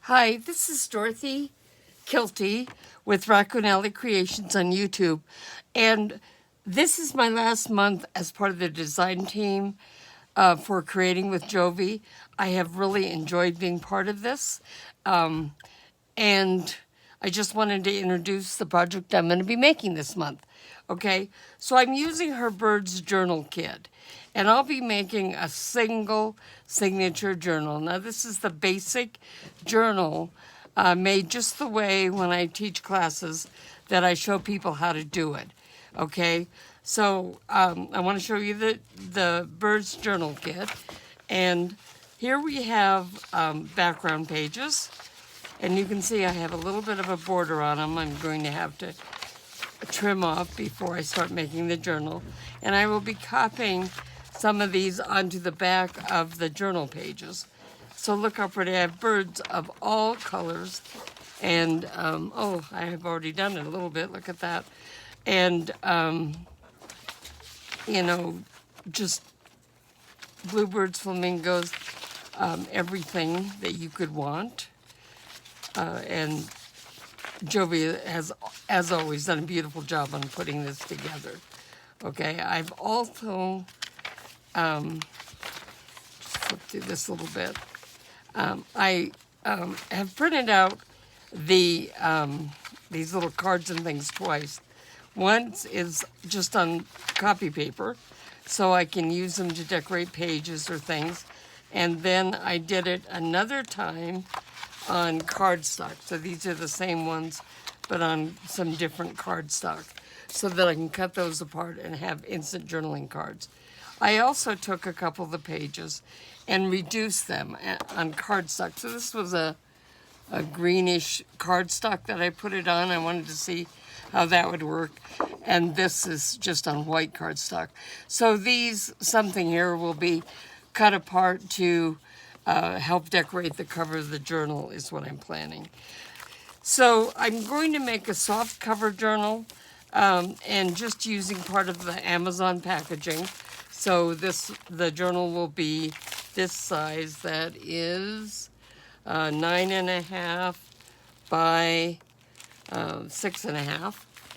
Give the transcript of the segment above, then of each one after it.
Hi, this is Dorothy Kilty with Raccoon Creations on YouTube. And this is my last month as part of the design team for Creating with Jovi. I have really enjoyed being part of this. And I just wanted to introduce the project I'm going to be making this month. Okay, so I'm using her bird's journal kit, and I'll be making a single signature journal. Now, this is the basic journal made just the way when I teach classes that I show people how to do it. Okay, so I want to show you the bird's journal kit, and here we have background pages. And you can see I have a little bit of a border on them. I'm going to have to trim off before I start making the journal. And I will be copying some of these onto the back of the journal pages. So look how pretty. I have birds of all colors. And, oh, I have already done it a little bit. Look at that. And, you know, just bluebirds, flamingos, everything that you could want. And Jovi has, as always, done a beautiful job on putting this together. Okay, I've also, just flip through this a little bit. I have printed out these little cards and things twice. Once is just on copy paper, so I can use them to decorate pages or things. And then I did it another time on cardstock. So these are the same ones, but on some different cardstock, so that I can cut those apart and have instant journaling cards. I also took a couple of the pages and reduced them on cardstock. So this was a greenish cardstock that I put it on. I wanted to see how that would work. And this is just on white cardstock. So something here will be cut apart to help decorate the cover of the journal is what I'm planning. So I'm going to make a soft cover journal and just using part of the Amazon packaging. So the journal will be this size, that is 9.5 by 6.5.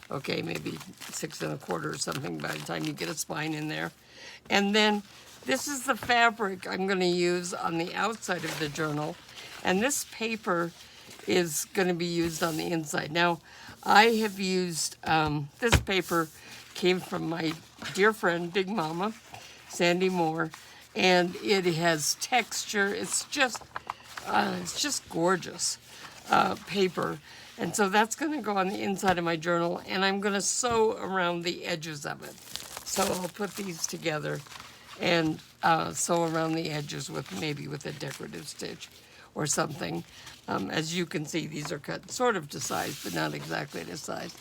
Okay, maybe 6 1/4 or something by the time you get a spine in there. And then this is the fabric I'm going to use on the outside of the journal, and this paper is going to be used on the inside. Now, I have used, this paper came from my dear friend, Big Mama, Sandy Moore, and it has texture. It's just gorgeous paper. And so that's going to go on the inside of my journal, and I'm going to sew around the edges of it. So I'll put these together and sew around the edges with a decorative stitch or something. As you can see, these are cut sort of to size, but not exactly to size.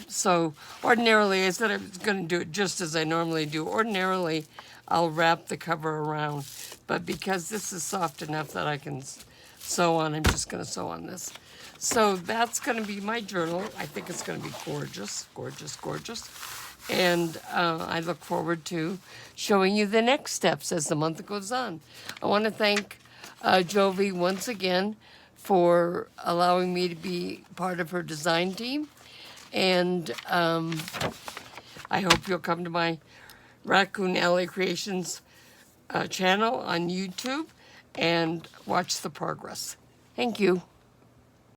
So ordinarily, I said I was going to do it just as I normally do. Ordinarily, I'll wrap the cover around, but because this is soft enough that I can sew on, I'm just going to sew on this. So that's going to be my journal. I think it's going to be gorgeous, gorgeous, gorgeous. And I look forward to showing you the next steps as the month goes on. I want to thank Jovi once again for allowing me to be part of her design team. And I hope you'll come to my Raccoon Creations channel on YouTube and watch the progress. Thank you.